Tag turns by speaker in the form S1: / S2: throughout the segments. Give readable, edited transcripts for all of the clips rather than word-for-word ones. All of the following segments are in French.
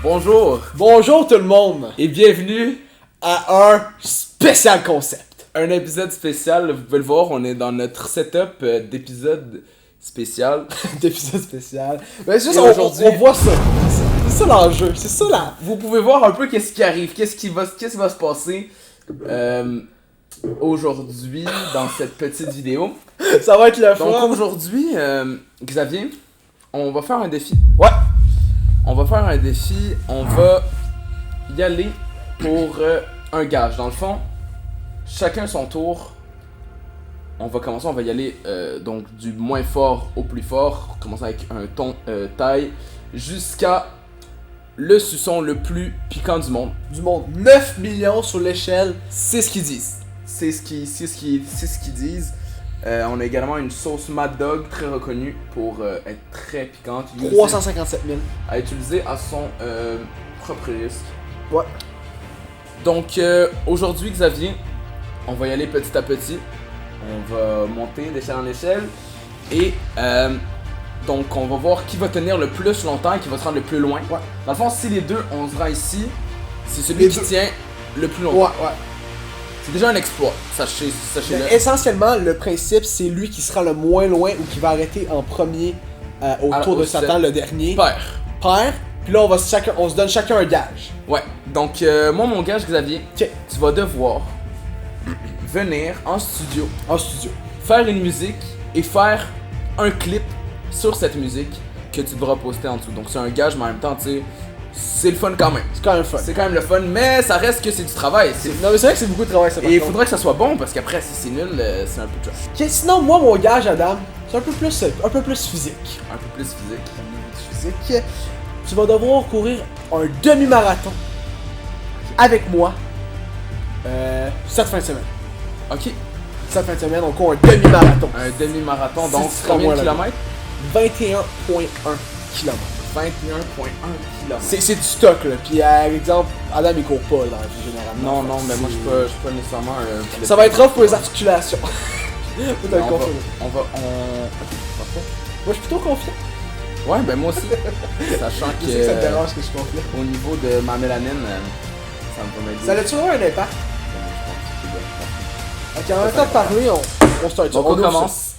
S1: Bonjour
S2: Bonjour tout le monde
S1: et bienvenue
S2: à un spécial concept.
S1: à un épisode spécial. Vous pouvez le voir, on est dans notre setup d'épisode spécial.
S2: D'épisode spécial. Mais c'est juste,
S1: Et aujourd'hui-
S2: on voit ça. C'est ça l'enjeu, c'est ça là.
S1: Vous pouvez voir un peu qu'est-ce qui arrive, qu'est-ce qui va se passer aujourd'hui dans cette petite vidéo.
S2: Ça va être le
S1: Donc
S2: fun.
S1: aujourd'hui, Xavier, on va faire un défi.
S2: Ouais.
S1: On va faire un défi, on va y aller pour un gage. Dans le fond, chacun son tour. On va commencer, on va y aller donc du moins fort au plus fort. Commencer avec un ton taille jusqu'à le suçon le plus piquant du monde.
S2: Du monde, 9 millions sur l'échelle.
S1: C'est ce qu'ils disent. C'est ce qu'ils disent. On a également une sauce Mad Dog très reconnue pour être très piquante.
S2: 357 000.
S1: À utiliser à son propre risque.
S2: Ouais.
S1: Donc aujourd'hui, Xavier, on va y aller petit à petit. On va monter d'échelle en échelle. Et donc on va voir qui va tenir le plus longtemps et qui va se rendre le plus loin.
S2: Ouais.
S1: Dans le fond, si les deux, on se rend ici, c'est celui
S2: Les
S1: qui
S2: deux.
S1: tient le plus longtemps.
S2: Ouais.
S1: C'est déjà un exploit, sachez-le.
S2: Mais essentiellement, le principe, c'est lui qui sera le moins loin ou qui va arrêter en premier au
S1: Alors,
S2: tour de
S1: au
S2: Satan, le dernier.
S1: Père.
S2: Père. Puis là, on se donne chacun un gage.
S1: Ouais, donc moi mon gage, Xavier,
S2: Ok.
S1: tu vas devoir venir en studio,
S2: En studio.
S1: faire une musique et faire un clip sur cette musique que tu devras poster en dessous. Donc c'est un gage, mais en même temps, tu sais, c'est le fun quand même.
S2: C'est quand même fun.
S1: C'est quand même le fun, mais ça reste que c'est du travail.
S2: Non, mais c'est vrai que c'est beaucoup de travail, ça. par
S1: Et il
S2: contre.
S1: faudrait que ça soit bon, parce qu'après, si c'est nul, c'est un peu trash.
S2: Ok, sinon, moi, mon gage, Adam, c'est un peu plus physique.
S1: Un peu plus physique.
S2: Physique. Tu vas devoir courir un demi-marathon avec moi cette fin de semaine.
S1: Ok,
S2: Cette fin de semaine, on court un demi-marathon.
S1: un demi-marathon,
S2: Si
S1: donc
S2: tu seras
S1: combien
S2: moins
S1: de
S2: là.
S1: kilomètres?
S2: 21,1 km.
S1: 21,1 km.
S2: C'est du stock, là. Puis, par exemple, Adam, il court pas, là, généralement.
S1: Non, mais moi je suis pas nécessairement un...
S2: Ça va être rough pour les articulations. Faut te le
S1: on va,
S2: confirmer.
S1: on va, parfait.
S2: Moi, je suis plutôt confiant.
S1: Ouais, ben moi aussi. Sachant
S2: Je sais que ça te
S1: que
S2: dérange que je suis confiant.
S1: au niveau de ma mélanine, ça me va m'aider.
S2: Ça a-tu vraiment un impact?
S1: Je pense que c'est bon.
S2: Ok, en même temps de parler, on start.
S1: Donc on
S2: ouvre ça.
S1: commence.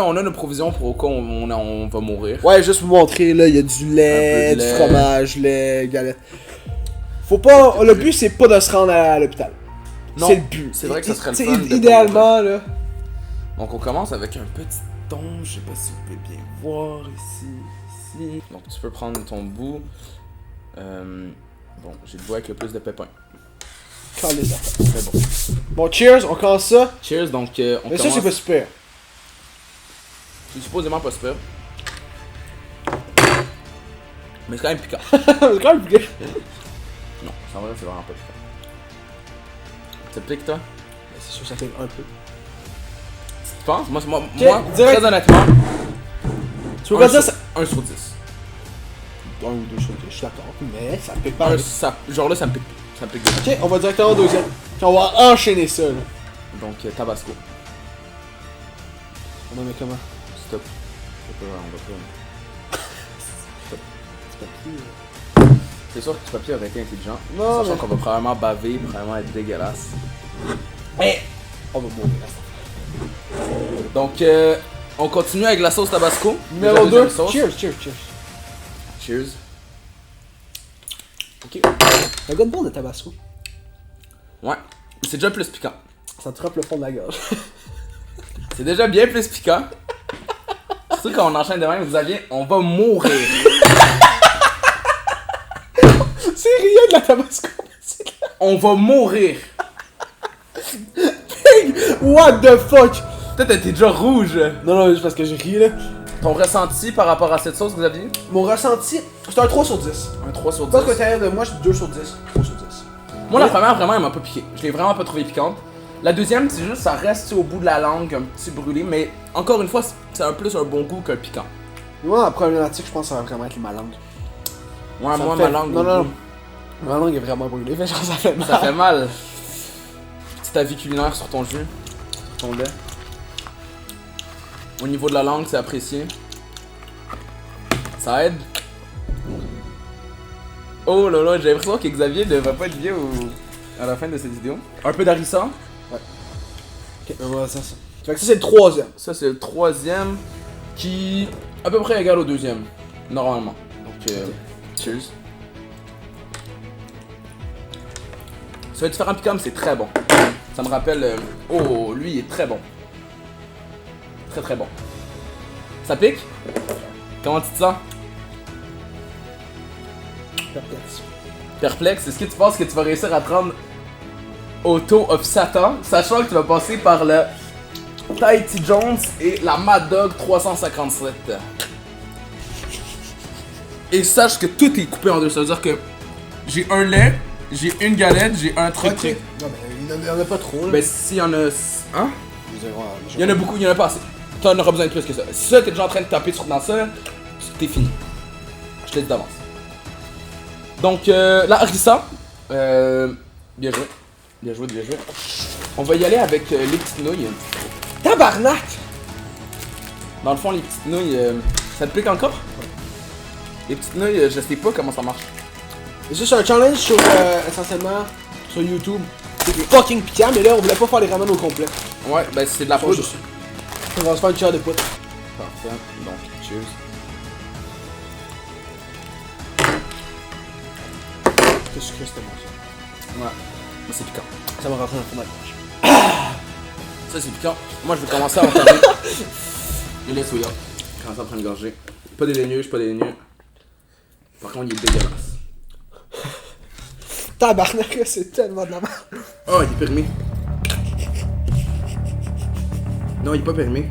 S1: On a nos provisions pour au cas où on va mourir.
S2: Ouais, juste vous montrer, là, il y a du lait,
S1: Un peu de
S2: du
S1: lait.
S2: fromage, lait, galette. Faut pas. Le but, c'est pas de se rendre à l'hôpital.
S1: Non,
S2: C'est le but.
S1: c'est vrai que ça serait le
S2: T'sais,
S1: fun de
S2: idéalement, là.
S1: Donc on commence avec un petit ton. Je sais pas si vous pouvez bien voir ici. Donc tu peux prendre ton bout. Bon, j'ai le bout avec le plus de pépins.
S2: Quand les affaires.
S1: Très bon.
S2: Bon, cheers, on commence ça.
S1: Cheers, donc on
S2: Mais
S1: commence.
S2: ça, c'est pas super.
S1: C'est supposément pas super. Mais c'est quand même piquant.
S2: C'est quand même bien.
S1: Non, ça en vrai, c'est vraiment pas piquant. Ça te pique, toi?
S2: C'est sûr, ça fait un peu.
S1: Tu penses? Moi
S2: direct.
S1: très honnêtement,
S2: Tu veux pas dire ça?
S1: 1 sur 10.
S2: 1 ou 2 sur 10, je suis d'accord. Mais ça me pique pas.
S1: Genre là, ça me pique. Ça me pique de
S2: Ok, on va directement au deuxième. Puis on va enchaîner ça, là.
S1: Donc, Tabasco.
S2: On en met comment?
S1: Stop. On va pas. Stop. C'est sûr que ce papier aurait été intelligent.
S2: Non,
S1: Sachant
S2: mais.
S1: qu'on va probablement baver, probablement être dégueulasse.
S2: Mais. On va mourir.
S1: Donc, on continue avec la sauce Tabasco.
S2: Numéro
S1: Déjà
S2: 2.
S1: deuxième sauce.
S2: Cheers.
S1: Cheers.
S2: Ok. Un gars de bon de Tabasco.
S1: Ouais. C'est déjà plus piquant.
S2: Ça te frappe le fond de la gorge.
S1: C'est déjà bien plus piquant. Surtout quand on enchaîne de même, Xavier, on va mourir.
S2: C'est rien de la Tabasco.
S1: On va mourir.
S2: What the fuck?
S1: Toi, t'es déjà rouge.
S2: Non, c'est parce que je ris, là.
S1: Ton ressenti par rapport à cette sauce, Xavier?
S2: Mon ressenti, c'est un 3 sur 10.
S1: Un 3 sur 10.
S2: Je pense qu'à l'intérieur de moi, je suis 2 sur 10. 3 sur 10.
S1: Moi, la première, vraiment, elle m'a pas piqué. Je l'ai vraiment pas trouvé piquante. La deuxième, c'est juste, ça reste au bout de la langue, un petit brûlé, mais encore une fois, c'est un plus un bon goût qu'un piquant.
S2: Moi, la problématique, je pense que ça va vraiment être ma langue.
S1: Ouais,
S2: Ça
S1: moi,
S2: me fait-
S1: ma langue,
S2: non,
S1: au
S2: non.
S1: goût,
S2: Ma langue est vraiment brûlée, fait genre ça fait mal.
S1: ça fait mal. Petit avis culinaire sur ton jus, sur ton lait. Au niveau de la langue, c'est apprécié. Ça aide. Oh là là, j'ai l'impression que Xavier ne va pas être bien à la fin de cette vidéo. Un peu d'harissa.
S2: Ok, on va faire ça. Fait que ça, c'est le troisième.
S1: Ça, c'est le troisième qui à peu près égal au deuxième, normalement. Donc, cheers. Ça va être différent piquant, mais c'est très bon. Ça me rappelle. Oh, lui, il est très bon. Très très bon. Ça pique? Comment tu te sens?
S2: Perplexe.
S1: Perplexe? Est-ce que tu penses que tu vas réussir à te rendre au Toe of Satan, sachant que tu vas passer par le Tahiti Jones et la Mad Dog 357? Et sache que tout est coupé en deux, ça veut dire que j'ai un lait, j'ai une galette, j'ai un truc.
S2: Ok. Non, mais il y en a pas trop, là.
S1: Ben s'il y en a... Hein?
S2: Je veux dire, ouais,
S1: Il y en a beaucoup, il y en a pas assez. T'en auras besoin de plus que ça. Si ça, t'es déjà en train de taper dans ça, t'es fini. Je te le dis d'avance. Donc, la harissa. Bien joué. Bien joué, bien joué. On va y aller avec les petites nouilles.
S2: Tabarnak!
S1: Dans le fond, les petites nouilles, ça te pique encore?
S2: Ouais.
S1: Les petites nouilles, je sais pas comment ça marche.
S2: C'est juste un challenge sur, essentiellement, sur YouTube. C'est fucking piquant, mais là, on voulait pas faire les ramen au complet.
S1: Ouais, ben c'est de la poudre.
S2: On va se faire une cuillère de poudre.
S1: Parfait. Donc, cheers.
S2: C'est sucré, c'était bon, ça.
S1: Ouais. Mais c'est piquant.
S2: Ça va rentrer dans le fromage.
S1: Ça, c'est piquant. Moi, je vais commencer à entamer. Le lait soya. Commencer à prendre une gorgée. Pas dédaigneux, je suis pas dédaigneux. Par contre, il est dégueulasse.
S2: Tabarnak, là, c'est tellement de la merde.
S1: Oh, il est permis. Non, il est pas permis.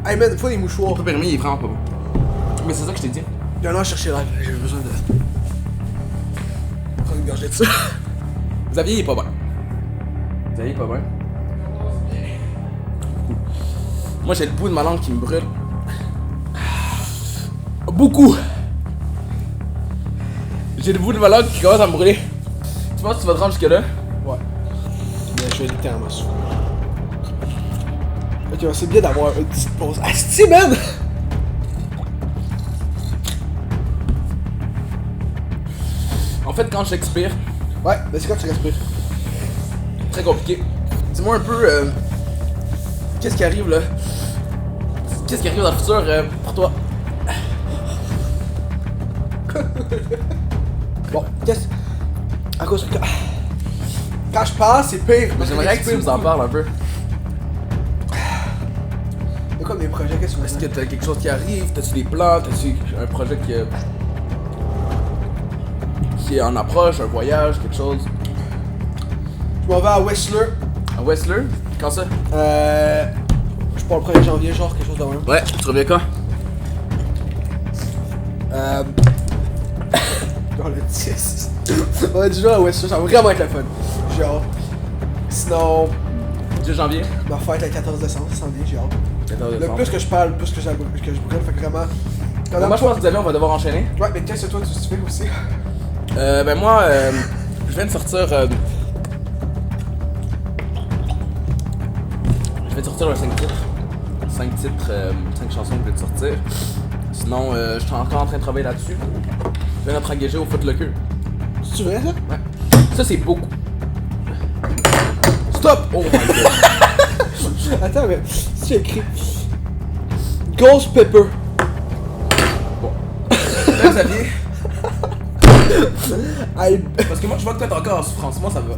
S2: Hey man, faut des mouchoirs.
S1: Il est pas permis, il est vraiment pas bon. Mais c'est ça que je t'ai dit.
S2: Viens là chercher live, j'ai besoin de. Prendre une gorgée de ça.
S1: Xavier, il est pas bon. Xavier, il est pas bon. Moi, j'ai le bout de ma langue qui me brûle. Beaucoup. J'ai le bout de ma langue qui commence à me brûler. Tu penses que tu vas te rendre jusque là?
S2: Ouais. Mais je vais littéralement souffrir. Ok, c'est bien d'avoir une petite pause. Asti, man!
S1: En fait, quand j'expire,
S2: Ouais, mais c'est quand tu respires.
S1: très compliqué. Dis-moi un peu, qu'est-ce qui arrive là? Qu'est-ce qui arrive dans le futur pour toi?
S2: Bon, qu'est-ce. À cause que. Quand je parle, c'est pire.
S1: Mais j'aimerais que tu nous en parles un peu.
S2: C'est quoi mes projets? Qu'est-ce que tu
S1: Est-ce
S2: veux
S1: que t'as quelque chose qui arrive? T'as-tu des plans? T'as-tu un projet qui est en approche? Un voyage? Quelque chose?
S2: Je m'en vais à Whistler.
S1: À Whistler? Quand ça?
S2: Je pars le 1er janvier, genre quelque chose de même.
S1: Ouais, tu reviens quand?
S2: Dans le 10. On va déjà à Whistler, ça va vraiment être le fun. Genre. Sinon,
S1: 10 janvier?
S2: ma fête est le 14 décembre, ça s'en vient, j'ai hâte.
S1: 14
S2: Le
S1: décembre.
S2: plus que je parle, plus que je brûle, fait que vraiment.
S1: Moi, je pense que Xavier, on va devoir enchaîner.
S2: Ouais, mais qu'est-ce que toi tu fais aussi?
S1: Ben moi, je viens de sortir... Je vais te sortir un 5 titres. 5 titres, 5 chansons que je vais te sortir. Sinon, je suis encore en train de travailler là-dessus. Je viens d'être engagé au Footlocker.
S2: C'est vrai ça?
S1: Ouais. Ça, c'est beaucoup. Stop! Oh my god.
S2: Attends, mais si tu écris Ghost Pepper.
S1: Bon. Là, Xavier.
S2: Aïe.
S1: Parce que moi, je vois que toi, t'es encore en souffrance. Moi, ça va.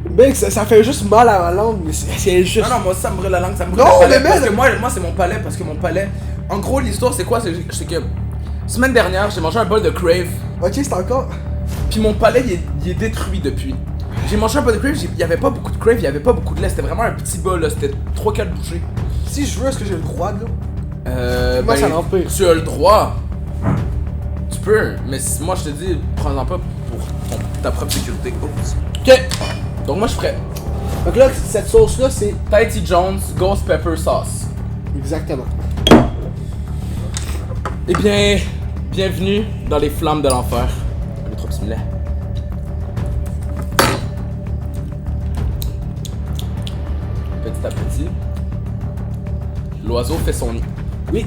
S2: Mec, ça fait juste mal à ma langue, mais c'est juste.
S1: Non, non, moi, ça me brûle la langue, ça me brûle
S2: Non,
S1: le palais.
S2: mais
S1: Parce
S2: merde.
S1: que moi, c'est mon palais. Parce que mon palais. En gros, l'histoire, c'est quoi? C'est que. Semaine dernière, j'ai mangé un bol de Crave.
S2: Ok, c'est encore.
S1: Puis mon palais, il est détruit depuis. J'ai mangé un bol de Crave, il y avait pas beaucoup de Crave, il y avait pas beaucoup de lait. C'était vraiment un petit bol, là. C'était 3-4 bouchées.
S2: Si je veux, est-ce que j'ai le droit de là?
S1: Ben,
S2: Moi, ça l'empire.
S1: tu as le droit. Tu peux, mais moi je te dis, prends-en pas pour ta propre sécurité. Oups. Ok, donc moi je ferais
S2: Donc là, cette sauce-là, c'est.
S1: Tahiti Jones Ghost Pepper Sauce.
S2: Exactement.
S1: Eh bien, bienvenue dans les flammes de l'enfer. Un trop petit lait. Petit à petit, l'oiseau fait son nid.
S2: Oui.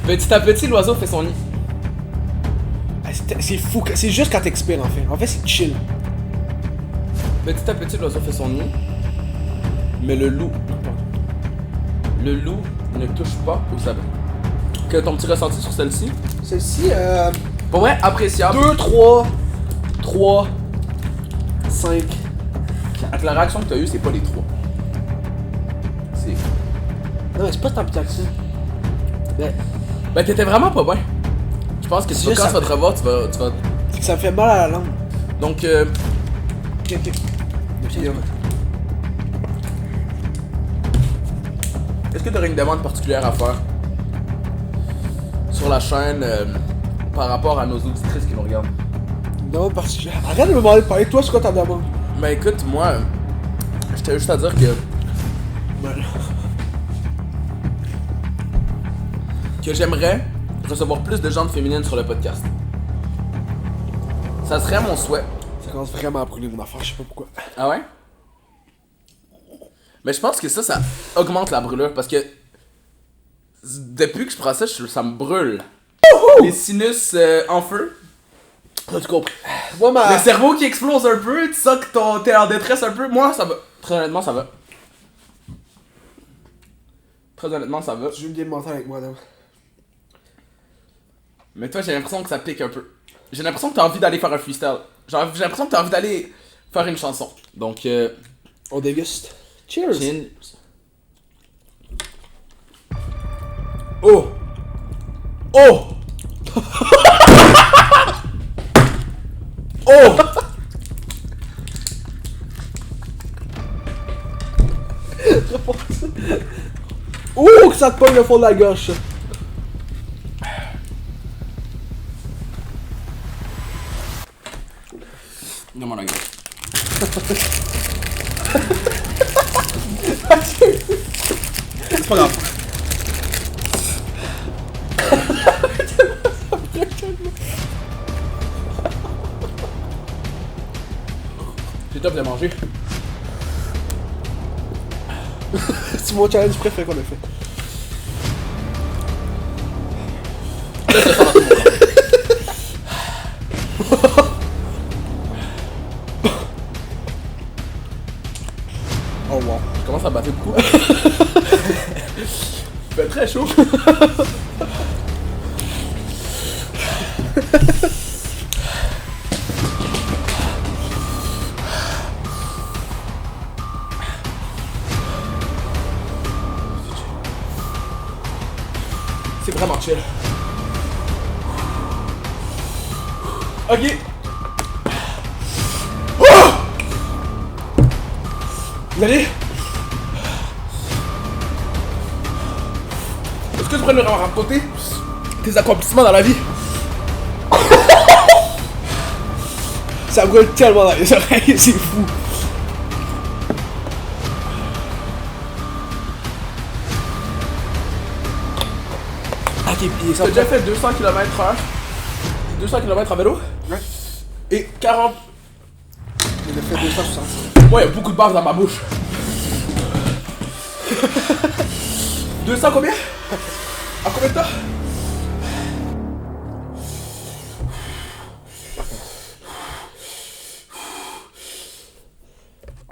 S1: Petit à petit, l'oiseau fait son nid.
S2: C'est fou, c'est juste quand t'expires en fait. En fait, c'est chill.
S1: Petit à petit, l'oiseau fait son nid. Mais le loup ne touche pas au sabot. Quel est ton petit ressenti sur celle-ci?
S2: Celle-ci,
S1: Pour vrai, appréciable.
S2: 2, 3, 5.
S1: Avec la réaction que t'as eue, c'est pas les 3. C'est.
S2: Non, mais c'est pas tant pire que ça. Mais
S1: Ben, t'étais vraiment pas bien. Je pense que
S2: C'est
S1: quand
S2: juste
S1: tu vas te revoir, tu vas.
S2: c'est que ça me fait mal à la langue.
S1: Donc,
S2: Ok.
S1: est-ce que tu aurais une demande particulière à faire sur la chaîne par rapport à nos auditrices qui nous regardent?
S2: Non, parce que. Arrête de me demander de parler. Toi, c'est quoi ta demande?
S1: Ben écoute, moi, j'étais juste à dire que j'aimerais recevoir plus de gens féminines sur le podcast. Ça serait mon souhait.
S2: Ça commence vraiment à brûler mon affaire, je sais pas pourquoi.
S1: Ah ouais? Mais je pense que ça augmente la brûlure parce que depuis que je prends ça, ça me brûle. Les sinus en feu.
S2: T'as tout compris. Moi, ma.
S1: Le cerveau qui explose un peu, tu sens que t'es en détresse un peu. Moi, ça va. Très honnêtement, ça va. Très honnêtement, ça va.
S2: Je veux une game mentale avec moi, là.
S1: Mais toi, j'ai l'impression que ça pique un peu. J'ai l'impression que t'as envie d'aller faire un freestyle. J'ai l'impression que t'as envie d'aller faire une chanson. Donc,
S2: on déguste. Cheers!
S1: Cheers. Oh! Oh! Oh!
S2: Ouh, que ça te pogne le fond de la gorge, ça.
S1: Donne-moi la gueule. C'est pas grave. C'est top de manger.
S2: C'est mon challenge préféré qu'on a fait.
S1: Oh wow. Je commence à battre beaucoup. Il fait très chaud. C'est vraiment chill. Ok. Vous allez? Est-ce que tu pourrais nous raconter tes accomplissements dans la vie?
S2: Ça brûle tellement dans les oreilles, c'est fou. Ok, puis ça
S1: T'as déjà fait 200 km/h? 200 km à vélo?
S2: Ouais.
S1: Et 40...
S2: Il a fait 260.
S1: Moi, il y a beaucoup de barres dans ma bouche. 200 combien? À combien de temps?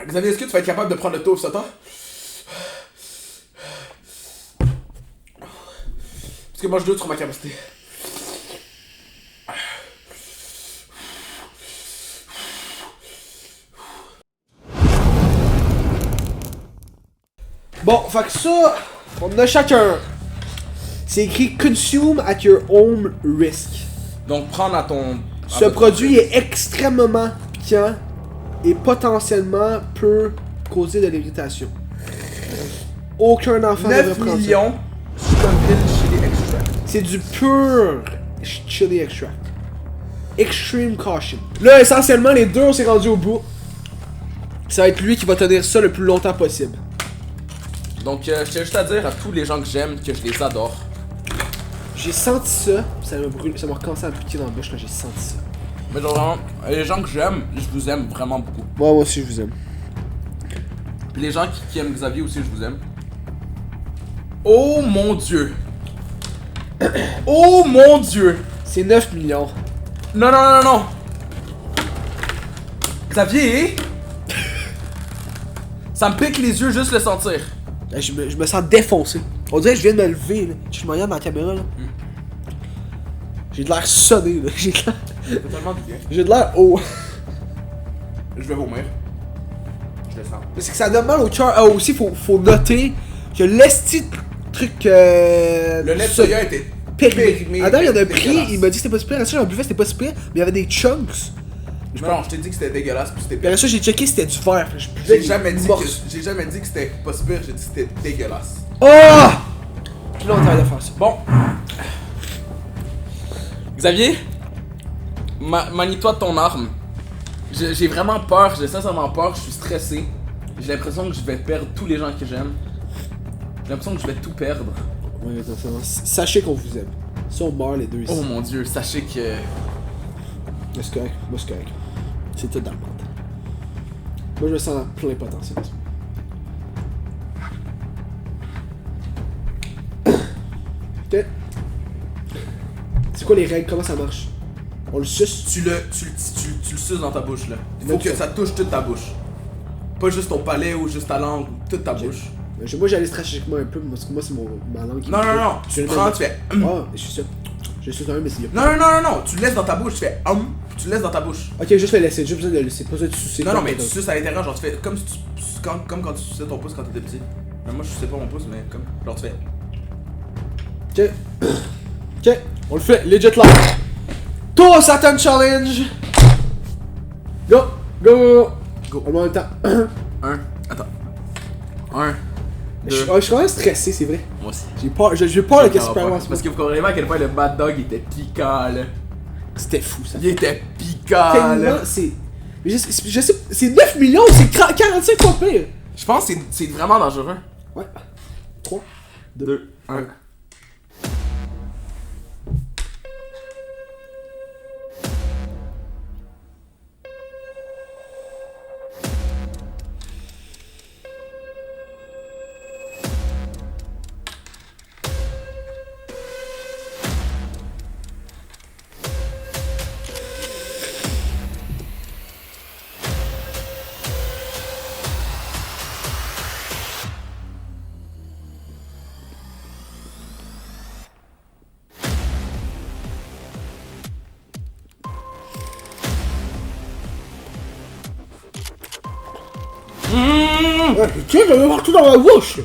S1: Xavier, est-ce que tu vas être capable de prendre le tour sur ça? Parce que moi, je doute sur ma capacité.
S2: Bon, fait que ça, on en a chacun. C'est écrit Consume at your own risk.
S1: Donc, prendre à ton...
S2: Ce produit est extrêmement piquant et potentiellement peut causer de l'irritation. Aucun enfant ne devrait
S1: 9
S2: prendre ça.
S1: millions Scoville Chili Extract.
S2: C'est du pur chili extract. Extreme caution. Là, essentiellement, les deux, on s'est rendu au bout. Ça va être lui qui va tenir ça le plus longtemps possible.
S1: Donc, je tiens juste à dire à tous les gens que j'aime que je les adore.
S2: J'ai senti ça, ça m'a brûlé, ça m'a recommencé à me piquer dans la bouche quand j'ai senti ça.
S1: Mais genre, vraiment, les gens que j'aime, je vous aime vraiment beaucoup.
S2: Moi aussi, je vous aime.
S1: Puis les gens qui aiment Xavier aussi, je vous aime. Oh mon dieu! Oh mon dieu!
S2: C'est 9 millions.
S1: Non, non, non, non. Xavier. Ça me pique les yeux juste le sentir.
S2: Je me sens défoncé. On dirait que je viens de me lever, là. Je me regarde dans la caméra, là. J'ai de l'air sonné, là. J'ai de l'air...
S1: Totalement bien.
S2: J'ai de l'air haut.
S1: Je vais vomir. Je le sens.
S2: C'est que ça donne mal au cœur. Ah, aussi, faut noter que l'esti truc.
S1: Le lait de soya était
S2: périmé. Adam, il en a pris,
S1: dégueulasse.
S2: il m'a dit que c'était pas super. Après ça, j'en buvais, c'était pas super. Mais il y avait des chunks.
S1: Non, je t'ai dit que c'était dégueulasse puis c'était
S2: Puis après ça, j'ai checké, c'était du verre. Je buvais
S1: J'ai
S2: des
S1: jamais dit
S2: morceaux.
S1: que j'ai jamais dit que c'était pas super, j'ai dit que c'était dégueulasse.
S2: Oh! Puis là, on travaille de faire ça.
S1: Bon. Xavier, manie-toi de ton arme. J'ai vraiment peur, j'ai sincèrement peur, je suis stressé. J'ai l'impression que je vais perdre tous les gens que j'aime. J'ai l'impression que je vais tout perdre.
S2: Ouais, attention. Sachez qu'on vous aime. Si on meurt les deux ici.
S1: Oh mon dieu, sachez que...
S2: Mais c'est correct. Moi, c'est correct. C'est tout dans le ventre. Moi, je me sens dans plein potentiel. Ok. C'est quoi les règles? Comment ça marche? On le suce?
S1: Tu le suces dans ta bouche là. Il faut
S2: Ok.
S1: que ça touche toute ta bouche. Pas juste ton palais ou juste ta langue, toute ta bouche.
S2: Moi, j'allais stratégiquement un peu, parce que moi, c'est ma langue qui
S1: Non, non, non,
S2: Je
S1: tu le
S2: le
S1: prends,
S2: mets-
S1: tu fais...
S2: Ah, je suis sûr. Je suis quand même, mais c'est...
S1: Non, non, non, non, non, tu le laisses dans ta bouche, tu fais puis tu le laisses dans ta bouche.
S2: Ok, juste le laisser, juste besoin de le laisser, pas besoin de sucer.
S1: Non, non, mais tu suces à l'intérieur, genre tu fais comme, si comme quand tu suçais ton pouce quand t'étais petit. Mais moi je suçais pas mon pouce, mais comme, genre tu fais.
S2: Ok. Ok, on le fait, legit là. Tour Saturn Challenge. Go, go,
S1: Go.
S2: En même temps.
S1: Attends. 1,
S2: Je
S1: 2.
S2: suis quand même stressé, c'est vrai.
S1: Moi aussi.
S2: J'ai peur, j'ai peur de qu'est-ce qui peut arriver en ce
S1: Parce
S2: moment.
S1: que vous comprenez pas à quel point le Mad Dog était piquant là.
S2: C'était fou ça.
S1: Il était piquant
S2: Tellement,
S1: là.
S2: c'est. Mais je sais, c'est 9 millions, c'est 45 fois pire.
S1: Je pense que c'est vraiment dangereux.
S2: Ouais. 3,
S1: 2, 1.
S2: Ouais, tiens, j'en ai partout dans ma bouche.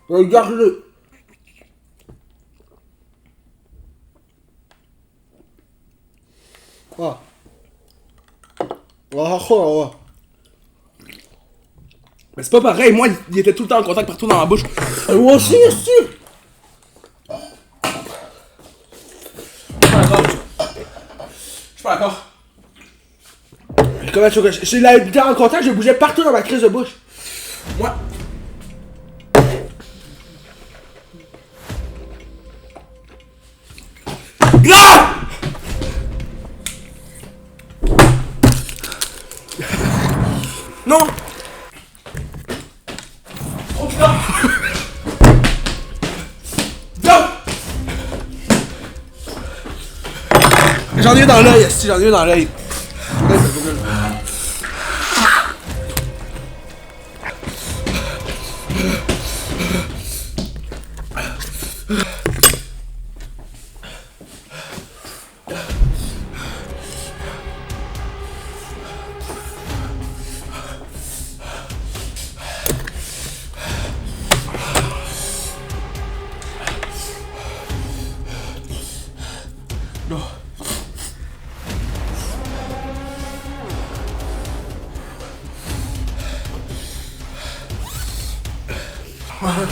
S2: Regarde-le. Ah.
S1: Mais c'est pas pareil, moi il était tout le temps en contact partout dans ma bouche.
S2: Moi aussi, aussi.
S1: Je suis pas d'accord.
S2: Comment tu veux que j'ai la en contact, je bougeais partout dans ma crise de bouche.
S1: Moi. Ah! Non! Oh putain! Non!
S2: J'en ai eu dans l'œil, si j'en ai eu dans l'œil.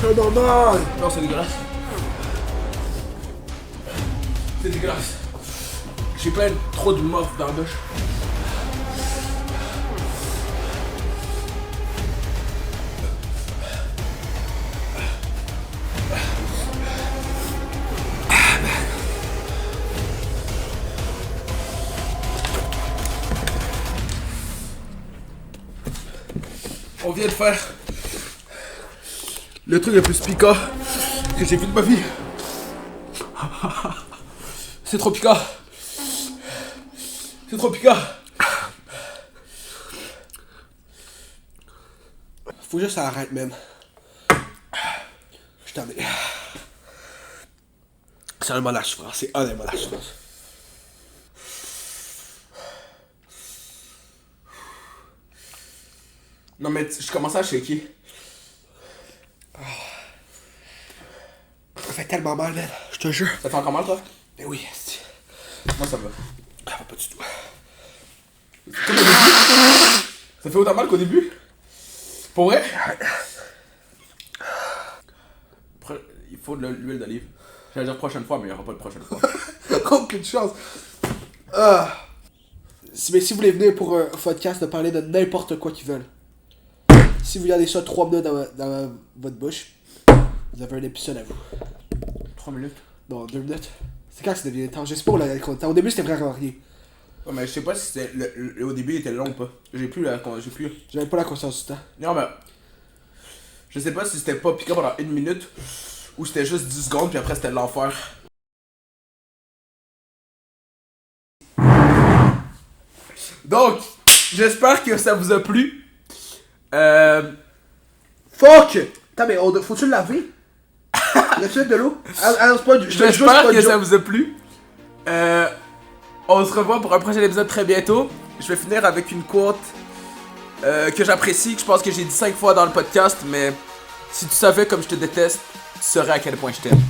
S2: C'est normal.
S1: Non, c'est dégueulasse. C'est dégueulasse. J'ai plein trop de morph dans la bouche. On vient de faire le truc le plus piquant que j'ai vu de ma vie. C'est trop piquant. C'est trop piquant.
S2: Faut juste que ça arrête, man. Je t'en ai. C'est honnêtement la souffrance. C'est honnêtement la souffrance.
S1: Non mais je commençais à shaker.
S2: Ça fait tellement mal, man. Je te jure.
S1: Ça fait encore mal toi?
S2: Mais oui, c'est...
S1: Moi ça va.
S2: Ah, pas du tout.
S1: Comme au début? Ça fait autant mal qu'au début? Pour vrai? Il faut de l'huile d'olive. J'allais dire prochaine fois, mais il n'y aura pas de prochaine fois.
S2: Aucune chance. Mais si vous voulez venir pour un podcast de parler de n'importe quoi qu'ils veulent, si vous gardez ça 3 minutes dans votre bouche, vous avez un épisode à vous.
S1: 3 minutes?
S2: Non, 2 minutes. C'est quand que ça devient temps? Je sais pas où la compte. Au début, c'était vraiment rien.
S1: Ouais, mais je sais pas si c'était au début il était long ou pas. J'ai plus.
S2: J'avais pas la conscience du temps.
S1: Non, mais. Je sais pas si c'était pas piquant pendant 1 minute ou c'était juste 10 secondes puis après c'était l'enfer. Donc, j'espère que ça vous a plu.
S2: Fuck! Attends, mais faut-tu le laver? Y'a-tu de l'eau? C'est pas du...
S1: J'espère que ça vous a plu. On se revoit pour un prochain épisode très bientôt. Je vais finir avec une quote que j'apprécie, que je pense que j'ai dit 5 fois dans le podcast, mais si tu savais comme je te déteste, tu saurais à quel point je t'aime.